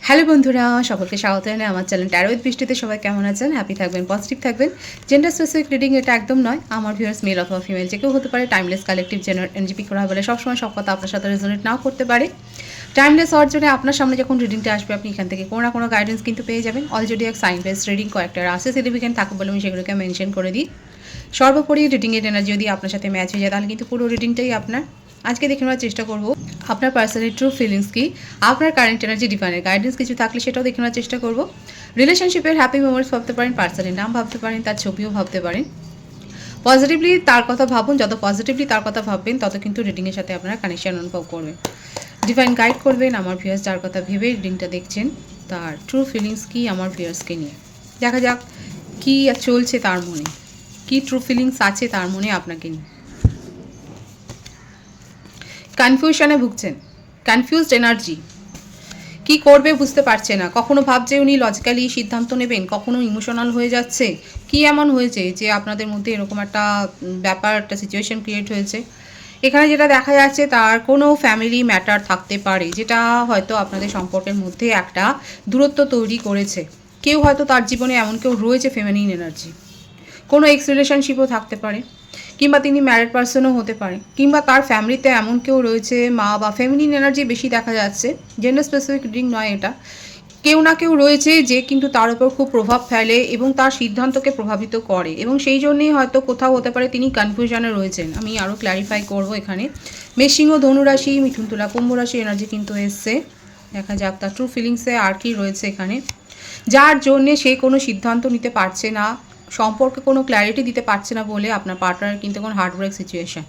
Hello বন্ধুরা, সকলকে স্বাগত জানাই আমার চ্যানেল ট্যারো উইথ বৃষ্টিতে। সবাই কেমন আছেন? হ্যাপি থাকবেন, পজিটিভ থাকবেন। জেন্ডার স্পেসিফিক রিডিং এটা একদম নয়। আমার ভিউয়ার্স মেল অথবা ফিমেল যে কেউ হতে পারে। টাইমলেস কালেকটিভ জেনারেল এনজিপি করা বলে সবসময় সব কথা আপনার সাথে রেজোনেট নাও করতে পারে। টাইমলেস হওয়ার জন্য আপনার সামনে যখন রিডিংটা আসবে আপনি এখান থেকে কোনো না কোনো গাইডেন্স কিন্তু পেয়ে যাবেন। অলরেডি এক সাইন বেস রিডিং কয়েকটা আছে সিগনিফিকেন্ট থাকে বলে আমি সেগুলোকে মেনশন করে দিই। সর্বোপরি রিডিংয়ের এনার্জি যদি আপনার সাথে ম্যাচ হয়ে যায় তাহলে কিন্তু পুরো রিডিংটাই আপনার। আজকে দেখে নেওয়ার চেষ্টা করব আপনার পার্সোনাল ট্রু ফিলিংস কি, আপনার কারেন্ট এনার্জি ডিফাইনের গাইডেন্স কিছু থাকলে সেটাও দেখে নেওয়ার চেষ্টা করব। রিলেশনশিপের হ্যাপি মেমোরিজ ভাবতে পারেন, পার্সনের নাম ভাবতে পারেন, তার ছবিও ভাবতে পারেন। পজিটিভলি তার কথা ভাবুন, যত পজিটিভলি তার কথা ভাববেন তত কিন্তু রিডিংয়ের সাথে আপনারা কানেকশন অনুভব করবেন। ডিফাইন গাইড করবেন আমার ভিউয়ার্স যার কথা ভেবে রিডিংটা দেখছেন তার ট্রু ফিলিংস কি আমার ভিউয়ার্সকে নিয়ে। দেখা যাক কী চলছে তার মনে, কী ট্রু ফিলিংস আছে তার মনে আপনাকে নিয়ে। কনফিউশনে ভুগছেন, কনফিউজড এনার্জি, কি করবে বুঝতে পারছে না। কখনো ভাবছে উনি লজিক্যালি সিদ্ধান্ত নেবেন, কখনো ইমোশনাল হয়ে যাচ্ছে। কি এমন হয়েছে যে আপনাদের মধ্যে এরকম একটা ব্যাপার, একটা সিচুয়েশন ক্রিয়েট হয়েছে। এখানে যেটা দেখা যাচ্ছে তার কোনো ফ্যামিলি ম্যাটার থাকতে পারে যেটা হয়তো আপনাদের সম্পর্কের মধ্যে একটা দূরত্ব তৈরি করেছে। কেউ হয়তো তার জীবনে এমন কেউ রয়েছে ফেমিনিন এনার্জি, কোনো এক্স রিলেশনশিপও থাকতে পারে, কিংবা তিনি ম্যারিড পার্সনও হতে পারে, কিংবা তার ফ্যামিলিতে এমন কেউ রয়েছে, মা বা ফেমিনিন এনার্জি বেশি দেখা যাচ্ছে। জেন্ডার স্পেসিফিক রিডিং নয় এটা। কেউ না কেউ রয়েছে যে কিন্তু তার উপর খুব প্রভাব ফেলে এবং তার সিদ্ধান্তকে প্রভাবিত করে, এবং সেই জন্যই হয়তো কোথাও হতে পারে তিনি কনফিউশনে রয়েছেন। আমি আরও ক্ল্যারিফাই করব। এখানে মেষ ও ধনুরাশি, মিথুন তুলা কুম্ভ রাশি এনার্জি কিন্তু এসছে। দেখা যাক তার ট্রু ফিলিংসে আর কি রয়েছে এখানে, যার জন্যে সে কোনো সিদ্ধান্ত নিতে পারছে না, সম্পর্কে কোনো ক্ল্যারিটি দিতে পারছে না বলে আপনার পার্টনারের কিন্তু কোনো হার্টব্রেক সিচুয়েশান।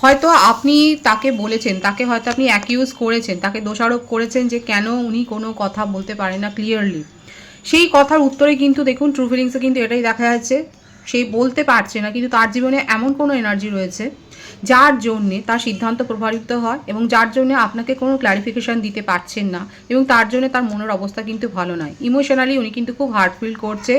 হয়তো আপনি তাকে বলেছেন, তাকে হয়তো আপনি অ্যাকিউজ করেছেন, তাকে দোষারোপ করেছেন যে কেন উনি কোনো কথা বলতে পারে না ক্লিয়ারলি। সেই কথার উত্তরে কিন্তু দেখুন ট্রু ফিলিংসে কিন্তু এটাই দেখা যাচ্ছে, সে বলতে পারছে না, কিন্তু তার জীবনে এমন কোনো এনার্জি রয়েছে যার জন্যে তার সিদ্ধান্ত প্রভাবিত হয় এবং যার জন্য আপনাকে কোনো ক্লারিফিকেশান দিতে পারছেন না, এবং তার জন্য তার মনের অবস্থা কিন্তু ভালো নয়। ইমোশনালি উনি কিন্তু খুব হার্ট ফিল করছে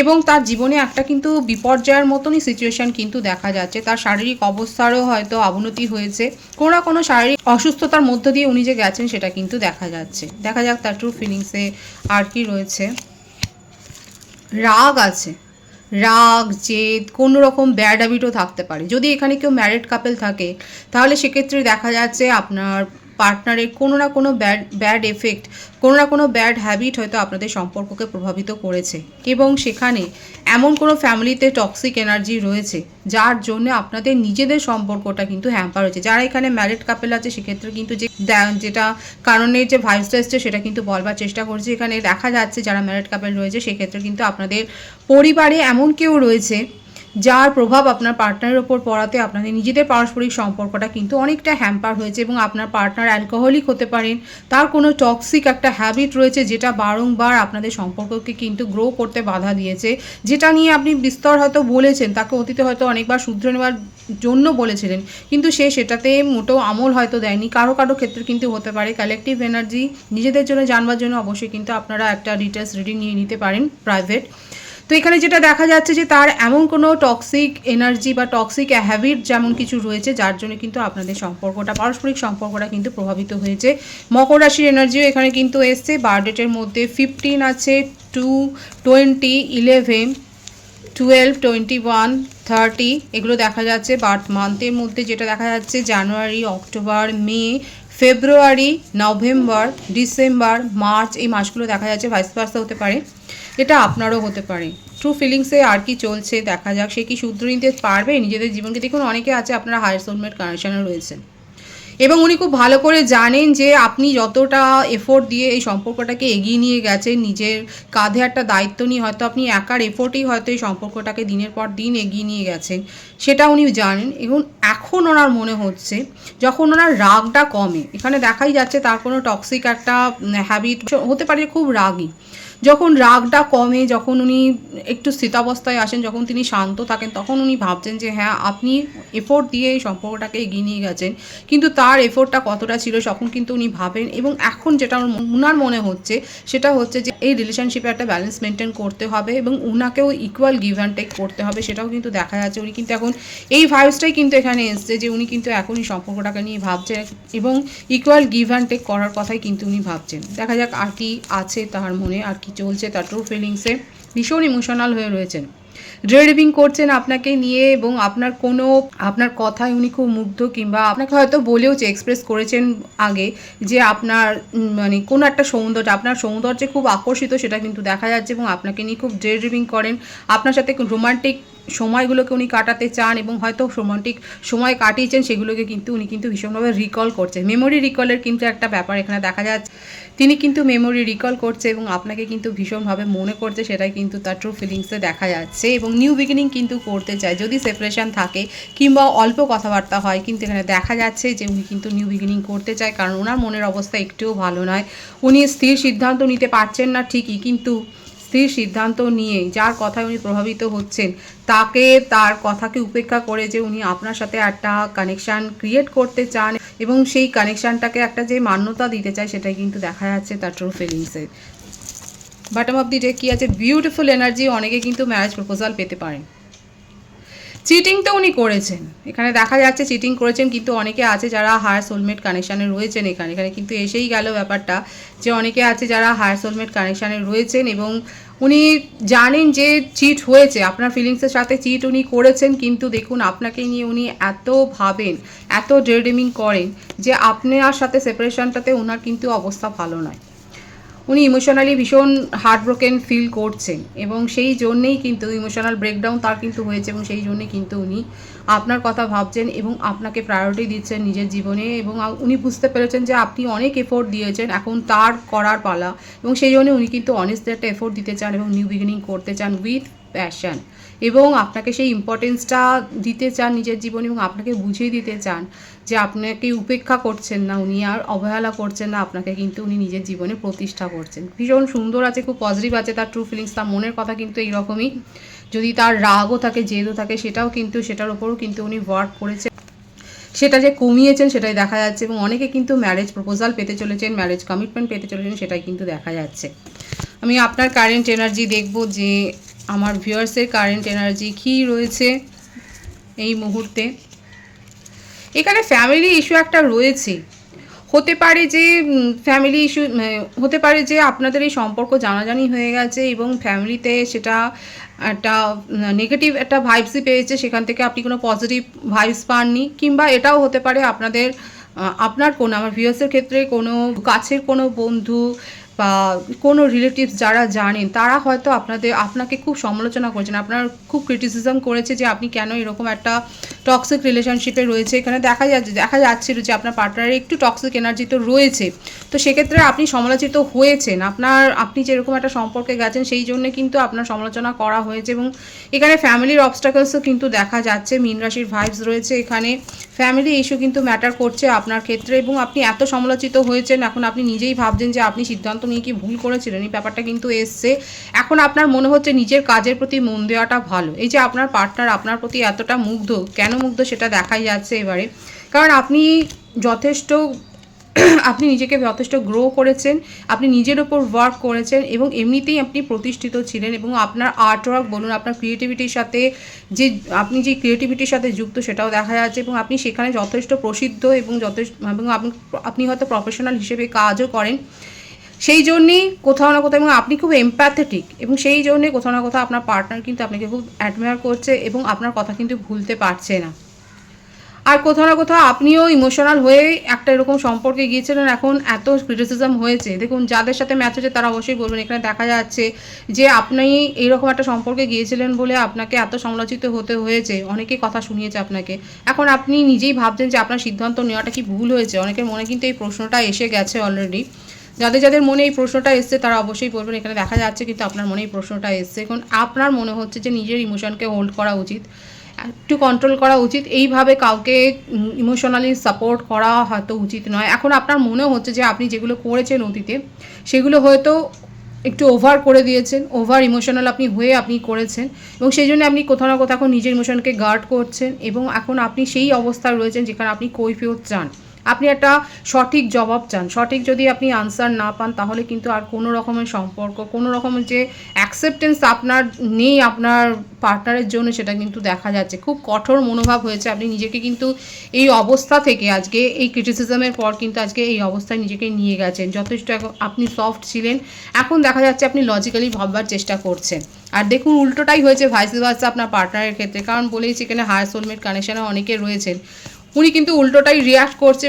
এবং তার জীবনে একটা কিন্তু বিপর্যয়ের মতনই সিচুয়েশান কিন্তু দেখা যাচ্ছে। তার শারীরিক অবস্থারও হয়তো অবনতি হয়েছে, কোনো না কোনো শারীরিক অসুস্থতার মধ্য দিয়ে উনি যে গেছেন সেটা কিন্তু দেখা যাচ্ছে। দেখা যাক তার ট্রু ফিলিংসে আর কি রয়েছে। রাগ আছে, রাগ, জেদ, কোনো রকম ব্যাড হ্যাবিটও থাকতে পারে। যদি এখানে কেউ ম্যারিড কাপল থাকে তাহলে সেক্ষেত্রে দেখা যাচ্ছে আপনার পার্টনারের কোনো না কোনো ব্যাড এফেক্ট, কোনো না কোনো ব্যাড হ্যাবিট হয়তো আপনাদের সম্পর্ককে প্রভাবিত করেছে, এবং সেখানে এমন কোনো ফ্যামিলিতে টক্সিক এনার্জি রয়েছে যার জন্য আপনাদের নিজেদের সম্পর্কটা কিন্তু হ্যাম্পার হয়েছে। যারা এখানে ম্যারিড কাপল আছে সেক্ষেত্রে কিন্তু যেটা কারণের যে ভাইবসটা এসছে সেটা কিন্তু বলবার চেষ্টা করছে। এখানে দেখা যাচ্ছে যারা ম্যারিড কাপল রয়েছে সেক্ষেত্রে কিন্তু আপনাদের পরিবারে এমন কেউ রয়েছে যার প্রভাব আপনার পার্টনারের ওপর পড়াতে আপনাদের নিজেদের পারস্পরিক সম্পর্কটা কিন্তু অনেকটা হ্যাম্পার হয়েছে, এবং আপনার পার্টনার অ্যালকোহলিক হতে পারেন, তার কোনো টক্সিক একটা হ্যাবিট রয়েছে যেটা বারংবার আপনাদের সম্পর্ককে কিন্তু গ্রো করতে বাধা দিয়েছে, যেটা নিয়ে আপনি বিস্তর হয়তো বলেছেন, তাকে অতীতে হয়তো অনেকবার শুধরে নেওয়ার জন্য বলেছিলেন, কিন্তু সে সেটাতে মোটেও আমল হয়তো দেয়নি। কারো কারো ক্ষেত্রে কিন্তু হতে পারে। কালেকটিভ এনার্জি নিজেদের জন্য জানবার জন্য অবশ্যই কিন্তু আপনারা একটা ডিটেলস রিডিং নিয়ে নিতে পারেন প্রাইভেট। তো এখানে যেটা দেখা যাচ্ছে যে তার এমন কোনো টক্সিক এনার্জি বা টক্সিক হ্যাবিট যেমন কিছু রয়েছে যার জন্য কিন্তু আপনাদের সম্পর্কটা, পারস্পরিক সম্পর্কটা কিন্তু প্রভাবিত হয়েছে। মকর রাশির এনার্জিও এখানে কিন্তু এসছে। বার্থডেটের মধ্যে 15 আছে, 2, 20, 11, 12, 21, 30 এগুলো দেখা যাচ্ছে। বার্থ মান্থের মধ্যে যেটা দেখা যাচ্ছে জানুয়ারি, অক্টোবর, মে, ফেব্রুয়ারি, নভেম্বর, ডিসেম্বর, মার্চ, এই মাসগুলো দেখা যাচ্ছে। ভাইস ভার্সা হতে পারে, এটা আপনারও হতে পারে। ট্রু ফিলিংসে আর কি চলছে দেখা যাক, সে কি শুধরে নিতে পারবে নিজেদের জীবনকে। দেখুন অনেকে আছে আপনারা হায়ার সোলমেট কানেকশানে রয়েছেন, এবং উনি খুব ভালো করে জানেন যে আপনি যতটা এফোর্ট দিয়ে এই সম্পর্কটাকে এগিয়ে নিয়ে গেছেন, নিজের কাঁধে একটা দায়িত্ব নিয়ে হয়তো আপনি একার এফোর্টেই হয়তো এই সম্পর্কটাকে দিনের পর দিন এগিয়ে নিয়ে গেছেন, সেটা উনি জানেন। এবং এখন ওনার মনে হচ্ছে যখন ওনার রাগটা কমে, এখানে দেখাই যাচ্ছে তার কোনো টক্সিক একটা হ্যাবিট হতে পারে, খুব রাগী, যখন রাগটা কমে, যখন উনি একটু স্থিতাবস্থায় আসেন, যখন তিনি শান্ত থাকেন, তখন উনি ভাবছেন যে হ্যাঁ আপনি এফোর্ট দিয়ে এই সম্পর্কটাকে এগিয়ে নিয়ে গেছেন, কিন্তু তার এফোর্টটা কতটা ছিল তখন কিন্তু উনি ভাবেন। এবং এখন যেটা উনার মনে হচ্ছে সেটা হচ্ছে যে এই রিলেশনশিপে একটা ব্যালেন্স মেনটেন করতে হবে এবং উনাকেও ইকুয়াল গিভ অ্যান্ড টেক করতে হবে, সেটাও কিন্তু দেখা যাচ্ছে। উনি কিন্তু এখন এই ভাইবসটাই কিন্তু এখানে এসছে যে উনি কিন্তু এখনই সম্পর্কটাকে নিয়ে ভাবছেন এবং ইকুয়াল গিভ অ্যান্ড টেক করার কথাই কিন্তু উনি ভাবছেন। দেখা যাক আর কি আছে তার মনে, আর কি চলছে তার ট্রু ফিলিংসে। ভীষণ ইমোশনাল হয়ে রয়েছেন, ড্রেডিভিং করছেন আপনাকে নিয়ে এবং আপনার কথায় উনি খুব মুগ্ধ, কিংবা আপনাকে হয়তো বলেওছে, এক্সপ্রেস করেছেন আগে যে আপনার মানে কোনো একটা সৌন্দর্য, আপনার সৌন্দর্যে খুব আকর্ষিত, সেটা কিন্তু দেখা যাচ্ছে এবং আপনাকে নিয়ে খুব ড্রেডিভিং করেন। আপনার সাথে রোমান্টিক সময়গুলোকে উনি কাটাতে চান এবং হয়তো রোমান্টিক সময় কাটিয়েছেন সেগুলোকে কিন্তু উনি কিন্তু ভীষণভাবে রিকল করছেন। মেমোরি রিকলের কিন্তু একটা ব্যাপার এখানে দেখা যাচ্ছে, তিনি কিন্তু মেমোরি রিকল করছে এবং আপনাকে কিন্তু ভীষণভাবে মনে করছে, সেটাই কিন্তু তার ট্রু ফিলিংসে দেখা যাচ্ছে। এবং নিউ বিগিনিং কিন্তু করতে চায়, যদি সেপারেশন থাকে কিংবা অল্প কথাবার্তা হয়, কিন্তু এখানে দেখা যাচ্ছে যে উনি কিন্তু নিউ বিগিনিং করতে চায়, কারণ ওনার মনের অবস্থা একটুও ভালো নয়। উনি স্থির সিদ্ধান্ত নিতে পারছেন না ঠিকই, কিন্তু স্থির সিদ্ধান্ত নিয়ে যার কথায় উনি প্রভাবিত হচ্ছেন, তার কথাকে উপেক্ষা করে যে উনি আপনার সাথে একটা কানেকশান ক্রিয়েট করতে চান এবং সেই কানেকশানটাকে একটা যে মান্যতা দিতে চায়, সেটাই কিন্তু দেখা যাচ্ছে তার ট্রু ফিলিংসে। বটম অফ দি ডে কী আছে? বিউটিফুল এনার্জি, অনেকে কিন্তু ম্যারেজ প্রপোজাল পেতে পারেন। চিটিং তো উনি করেছেন, এখানে দেখা যাচ্ছে চিটিং করেছেন, কিন্তু অনেকে আছে যারা হায়ার সোলমেট কানেকশানে রয়েছেন। এখানে কিন্তু এসেই গেল ব্যাপারটা যে অনেকে আছে যারা হায়ার সোলমেট কানেকশানে রয়েছেন এবং উনি জানেন যে চিট হয়েছে, আপনার ফিলিংসের সাথে চিট উনি করেছেন, কিন্তু দেখুন আপনাকে নিয়ে উনি এত ভাবেন, এত ড্রেডিমিং করেন যে আপনার সাথে সেপারেশনটাতে ওনার কিন্তু অবস্থা ভালো নয়। উনি ইমোশনালি ভীষণ হার্টব্রোকেন ফিল করছেন এবং সেই জন্যেই কিন্তু ইমোশনাল ব্রেকডাউন তার কিন্তু হয়েছে এবং সেই জন্যেই কিন্তু উনি আপনার কথা ভাবছেন এবং আপনাকে প্রায়োরিটি দিচ্ছেন নিজের জীবনে। এবং উনি বুঝতে পেরেছেন যে আপনি অনেক এফোর্ট দিয়েছেন, এখন তার করার পালা, এবং সেই জন্য উনি কিন্তু অনেস্টলি একটা এফোর্ট দিতে চান এবং নিউ বিগিনিং করতে চান উইথ প্যাশন, এবং আপনাকে সেই ইম্পর্টেন্সটা দিতে চান নিজের জীবনে এবং আপনাকে বুঝিয়ে দিতে চান যে আপনাকে উপেক্ষা করছেন না উনি, আর অবহেলা করছেন না, আপনাকে কিন্তু উনি নিজের জীবনে প্রতিষ্ঠা করছেন। ভীষণ সুন্দর আছে, খুব পজিটিভ আছে তার ট্রু ফিলিংস, তার মনের কথা কিন্তু এইরকমই। যদি তার রাগও থাকে, জেদও থাকে, সেটাও কিন্তু সেটার ওপরও কিন্তু উনি ওয়ার্ক করেছেন, সেটা যে কমিয়েছেন সেটাই দেখা যাচ্ছে। এবং অনেকে কিন্তু ম্যারেজ প্রপোজাল পেতে চলেছেন, ম্যারেজ কমিটমেন্ট পেতে চলেছেন, সেটাই কিন্তু দেখা যাচ্ছে। আমি আপনার কারেন্ট এনার্জি দেখব যে আমার ভিউয়ার্সের কারেন্ট এনার্জি কী রয়েছে এই মুহূর্তে। এখানে ফ্যামিলি ইস্যু একটা রয়েছে, হতে পারে যে ফ্যামিলি ইস্যু হতে পারে যে আপনাদের এই সম্পর্ক জানাজানি হয়ে গেছে এবং ফ্যামিলিতে সেটা একটা নেগেটিভ একটা ভাইবসই পেয়েছে, সেখান থেকে আপনি কোনো পজিটিভ ভাইবস পাননি। কিংবা এটাও হতে পারে আপনার কোনো, আমার ভিউয়ার্সের ক্ষেত্রে কোনো কাছের কোনো বন্ধু বা কোনো রিলেটিভস যারা জানেন, তারা হয়তো আপনাকে খুব সমালোচনা করেছেন, আপনার খুব ক্রিটিসিজম করেছে যে আপনি কেন এরকম একটা টক্সিক রিলেশনশিপে রয়েছে। এখানে দেখা যাচ্ছিল যে আপনার পার্টনারের একটু টক্সিক এনার্জি তো রয়েছে, তো সেক্ষেত্রে আপনি সমালোচিত হয়েছেন। আপনি যেরকম একটা সম্পর্কে গেছেন সেই জন্য কিন্তু আপনার সমালোচনা করা হয়েছে। এবং এখানে ফ্যামিলির অবস্টাকলসও কিন্তু দেখা যাচ্ছে, মীন রাশির ভাইবস রয়েছে এখানে। ফ্যামিলি ইস্যু কিন্তু ম্যাটার করছে আপনার ক্ষেত্রে এবং আপনি এত সমালোচিত হয়েছেন, এখন আপনি নিজেই ভাবছেন যে আপনি সিদ্ধান্ত নিয়ে কি ভুল করেছিলেন, এই ব্যাপারটা কিন্তু এসছে। এখন আপনার মনে হচ্ছে নিজের কাজের প্রতি মন দেওয়াটা ভালো। এই যে আপনার পার্টনার আপনার প্রতি এতটা মুগ্ধ, কেন মুগ্ধ সেটা দেখাই যাচ্ছে এবারে, কারণ আপনি নিজেকে যথেষ্ট গ্রো করেছেন, আপনি নিজের ওপর ওয়ার্ক করেছেন এবং এমনিতেই আপনি প্রতিষ্ঠিত ছিলেন এবং আপনার আর্টওয়ার্ক বলুন, আপনার ক্রিয়েটিভিটির সাথে আপনি যে ক্রিয়েটিভিটির সাথে যুক্ত সেটাও দেখা যাচ্ছে এবং আপনি সেখানে যথেষ্ট প্রসিদ্ধ এবং আপনি হয়তো প্রফেশনাল হিসেবে কাজও করেন। সেই জন্যেই কোথাও না কোথাও, এবং আপনি খুব এমপ্যাথেটিক, এবং সেই জন্যে কোথাও না কোথাও আপনার পার্টনার কিন্তু আপনাকে খুব অ্যাডমায়ার করছে এবং আপনার কথা কিন্তু ভুলতে পারছে না। আর কোথাও না কোথাও আপনিও ইমোশনাল হয়ে একটা এরকম সম্পর্কে গিয়েছিলেন, এখন এত ক্রিটিসিজম হয়েছে। দেখুন, যাদের সাথে ম্যাচ হচ্ছে তারা অবশ্যই বলবেন। এখানে দেখা যাচ্ছে যে আপনি এইরকম একটা সম্পর্কে গিয়েছিলেন বলে আপনাকে এত সমালোচিত হতে হয়েছে, অনেকে কথা শুনিয়েছে আপনাকে। এখন আপনি নিজেই ভাবছেন যে আপনার সিদ্ধান্ত নেওয়াটা কি ভুল হয়েছে। অনেকের মনে কিন্তু এই প্রশ্নটা এসে গেছে অলরেডি। যাদের মনে এই প্রশ্নটা এসছে তারা অবশ্যই বলবেন। এখানে দেখা যাচ্ছে কিন্তু আপনার মনে এই প্রশ্নটা এসছে। এখন আপনার মনে হচ্ছে যে নিজের ইমোশনকে হোল্ড করা উচিত, একটু কন্ট্রোল করা উচিত, এইভাবে কাউকে ইমোশনালি সাপোর্ট করা হয়তো উচিত নয়। এখন আপনার মনে হচ্ছে যে আপনি যেগুলো করেছেন অতীতে, সেগুলো হয়তো একটু ওভার করে দিয়েছেন, ওভার ইমোশনাল আপনি হয়ে আপনি করেছেন এবং সেই জন্য আপনি কোথাও না কোথাও এখন নিজের ইমোশনকে গার্ড করছেন এবং এখন আপনি সেই অবস্থায় রয়েছেন যেখানে আপনি কৈফিয়ত চান, আপনি একটা সঠিক জবাব চান। সঠিক যদি আপনি আনসার না পান তাহলে কিন্তু আর কোনো রকমের সম্পর্ক, কোনো রকমের যে অ্যাকসেপ্টেন্স আপনার নেই আপনার পার্টনারের জন্য, সেটা কিন্তু দেখা যাচ্ছে। খুব কঠোর মনোভাব হয়েছে, আপনি নিজেকে কিন্তু এই অবস্থা থেকে আজকে এই ক্রিটিসিজমের পর কিন্তু আজকে এই অবস্থায় নিজেকে নিয়ে গেছেন। যথেষ্ট আপনি সফট ছিলেন, এখন দেখা যাচ্ছে আপনি লজিক্যালি ভাববার চেষ্টা করছেন। আর দেখুন উল্টোটাই হয়েছে ভাইস ভার্সা আপনার পার্টনারের ক্ষেত্রে, কারণ বলেইছি এখানে হায়ার সোলমেট কানেকশানে অনেকে রয়েছেন, উনি কিন্তু উল্টোটাই রিয়াক্ট করছে।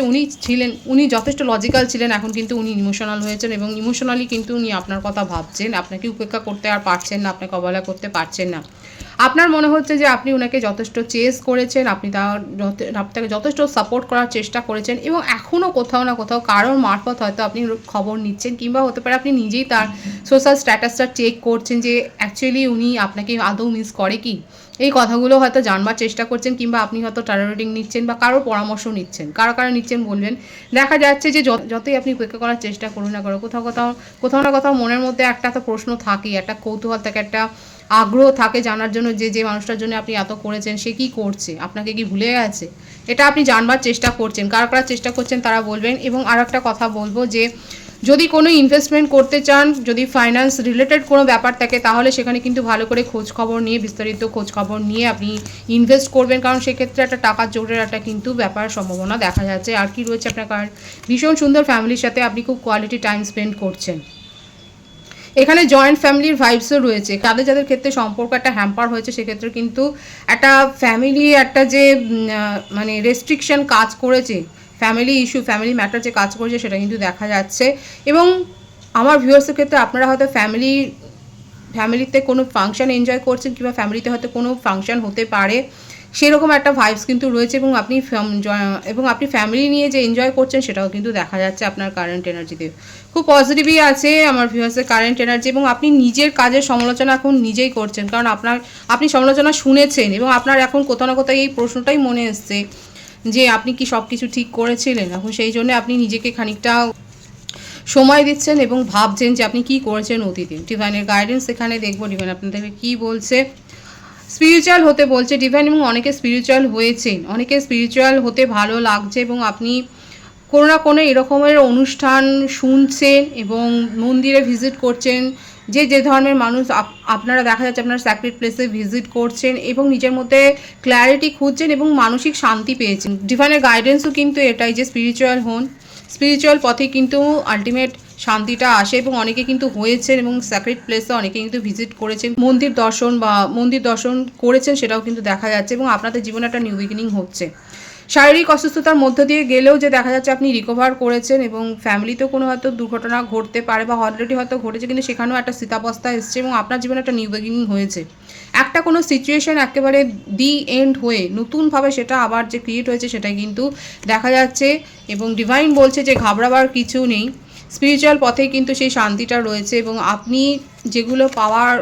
উনি যথেষ্ট লজিক্যাল ছিলেন, এখন কিন্তু উনি ইমোশনাল হয়েছেন এবং ইমোশনালি কিন্তু উনি আপনার কথা ভাবছেন, আপনাকে উপেক্ষা করতে আর পারছেন না, আপনাকে অবহেলা করতে পারছেন না। আপনার মনে হচ্ছে যে আপনি ওনাকে যথেষ্ট চেস করেছেন, আপনি আপনাকে যথেষ্ট সাপোর্ট করার চেষ্টা করেছেন এবং এখনও কোথাও না কোথাও কারোর মারফত হয়তো আপনি খবর নিচ্ছেন, কিংবা হতে পারে আপনি নিজেই তার সোশ্যাল স্ট্যাটাসটা চেক করছেন যে অ্যাকচুয়ালি উনি আপনাকে আদৌ মিস করে কি, এই কথাগুলো হয়তো জানবার চেষ্টা করছেন, কিংবা আপনি হয়তো টারো রিডিং নিচ্ছেন বা কারোর পরামর্শ নিচ্ছেন। কারো নিচ্ছেন বলবেন। দেখা যাচ্ছে যে যতই আপনি উপেক্ষা করার চেষ্টা করুন না করো, কোথাও না কোথাও মনের মধ্যে একটা তো প্রশ্ন থাকেই, একটা কৌতূহল থাকে, একটা আগ্রহ থাকে জানার জন্য যে মানুষটার জন্য আপনি এত করেছেন সে কী করছে, আপনাকে কি ভুলে গেছে, এটা আপনি জানবার চেষ্টা করছেন। কারা চেষ্টা করছেন তারা বলবেন। এবং আর একটা কথা বলবো যে যদি কোনো ইনভেস্টমেন্ট করতে চান, যদি ফাইন্যান্স রিলেটেড কোনো ব্যাপার থাকে, তাহলে সেখানে কিন্তু ভালো করে খোঁজখবর নিয়ে, বিস্তারিত খোঁজখবর নিয়ে আপনি ইনভেস্ট করবেন, কারণ সেক্ষেত্রে একটা টাকার জোরের একটা কিন্তু ব্যাপার সম্ভাবনা দেখা যাচ্ছে। আর কি রয়েছে আপনার, কারণ ভীষণ সুন্দর ফ্যামিলির সাথে আপনি খুব কোয়ালিটি টাইম স্পেন্ড করছেন। এখানে জয়েন্ট ফ্যামিলির ভাইবসও রয়েছে। যাদের ক্ষেত্রে সম্পর্ক একটা হ্যাম্পার হয়েছে, সেক্ষেত্রে কিন্তু একটা ফ্যামিলি একটা যে মানে রেস্ট্রিকশন কাজ করেছে, ফ্যামিলি ইস্যু, ফ্যামিলি ম্যাটার যে কাজ করেছে, সেটা কিন্তু দেখা যাচ্ছে। এবং আমার ভিউয়ার্সের ক্ষেত্রে আপনারা হয়তো ফ্যামিলিতে কোনো ফাংশন এনজয় করছেন, কিংবা ফ্যামিলিতে হয়তো কোনো ফাংশন হতে পারে, সেরকম একটা ভাইবস কিন্তু রয়েছে। এবং আপনি ফ্যামিলি নিয়ে যে এনজয় করছেন সেটাও কিন্তু দেখা যাচ্ছে আপনার কারেন্ট এনার্জিতে। খুব পজিটিভই আছে আমার ভিউয়ার্সের কারেন্ট এনার্জি। এবং আপনি নিজের কাজের সমালোচনা এখন নিজেই করছেন, কারণ আপনি সমালোচনা শুনেছেন এবং আপনার এখন কোথাও না কোথাও এই প্রশ্নটাই মনে এসছে যে আপনি কি সব কিছু ঠিক করেছিলেন। এখন সেই জন্য আপনি নিজেকে খানিকটা সময় দিচ্ছেন এবং ভাবছেন যে আপনি কি করেছেন অতীতে। ডিভাইনের গাইডেন্স এখানে দেখবো, ডিভাইন আপনাদেরকে কী বলছে। স্পিরিচুয়াল হতে বলছে ডিভাইন, এবং অনেকে স্পিরিচুয়াল হয়েছেন, অনেকে স্পিরিচুয়াল হতে ভালো লাগছে এবং আপনি কোনো না কোনো এরকমের অনুষ্ঠান শুনছেন এবং মন্দিরে ভিজিট করছেন। যে ধর্মের মানুষ আপনারা দেখা যাচ্ছে আপনারা স্যাক্রেড প্লেসে ভিজিট করছেন এবং নিজের মধ্যে ক্ল্যারিটি খুঁজছেন এবং মানসিক শান্তি পেয়েছেন। ডিভাইনের গাইডেন্সও কিন্তু এটাই যে স্পিরিচুয়াল হন, স্পিরিচুয়াল পথে কিন্তু আলটিমেট শান্তিটা আসে এবং অনেকে কিন্তু হয়েছেন এবং স্যাক্রেড প্লেসে অনেকে কিন্তু ভিজিট করেছেন, মন্দির দর্শন করেছেন, সেটাও কিন্তু দেখা যাচ্ছে এবং আপনাদের জীবনে একটা নিউ বিগিনিং হচ্ছে। শারীরিক অসুস্থতার মধ্য দিয়ে গেলেও যে দেখা যাচ্ছে আপনি রিকভার করেছেন এবং ফ্যামিলিতেও কোনো হয়তো দুর্ঘটনা ঘটতে পারে বা অলরেডি হয়তো ঘটেছে, কিন্তু সেখানেও একটা স্থিতাবস্থা এসছে এবং আপনার জীবনে একটা নিউ বিগিনিং হয়েছে। একটা কোনো সিচুয়েশন একেবারে দি এন্ড হয়ে নতুনভাবে সেটা আবার যে ক্রিয়েট হয়েছে সেটাই কিন্তু দেখা যাচ্ছে এবং ডিভাইন বলছে যে ঘাবড়াবার কিছু নেই। স্পিরিচুয়াল পথে কিন্তু সেই শান্তিটা রয়েছে এবং আপনি যেগুলো পাওয়ার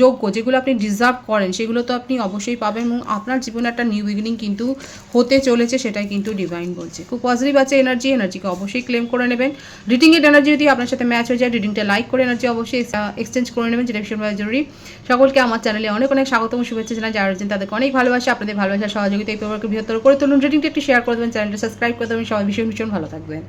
যোগ্য, যেগুলো আপনি ডিজার্ভ করেন, সেগুলো তো আপনি অবশ্যই পাবেন এবং আপনার জীবনে একটা নিউ বিগিনিং কিন্তু হতে চলেছে, সেটাই কিন্তু ডিভাইন বলছে। খুব পজিটিভ আছে এনার্জিকে অবশ্যই ক্লেম করে নেবেন। রিডিংয়ের এনার্জি যদি আপনার সাথে ম্যাচ হয়ে যায়, রিডিংটা লাইক করে এনার্জি অবশ্যই এক্সচেঞ্জ করে নেবেন, যেটা ভীষণভাবে জরুরি। সকলকে আমার চ্যানেলে অনেক স্বাগতম, শুভেচ্ছা জানাই। যারা রয়েছেন তাদেরকে অনেক ভালোবাসা, আপনাদের ভালোবাসা সহযোগিতা এই প্রভাবকে বৃহত্তর করে তুলুন। রিডিংটা একটু শেয়ার করে দেবেন, চ্যানেলটা সাবস্ক্রাইব করে দেবেন। সবাই ভীষণ ভালো থাকবেন।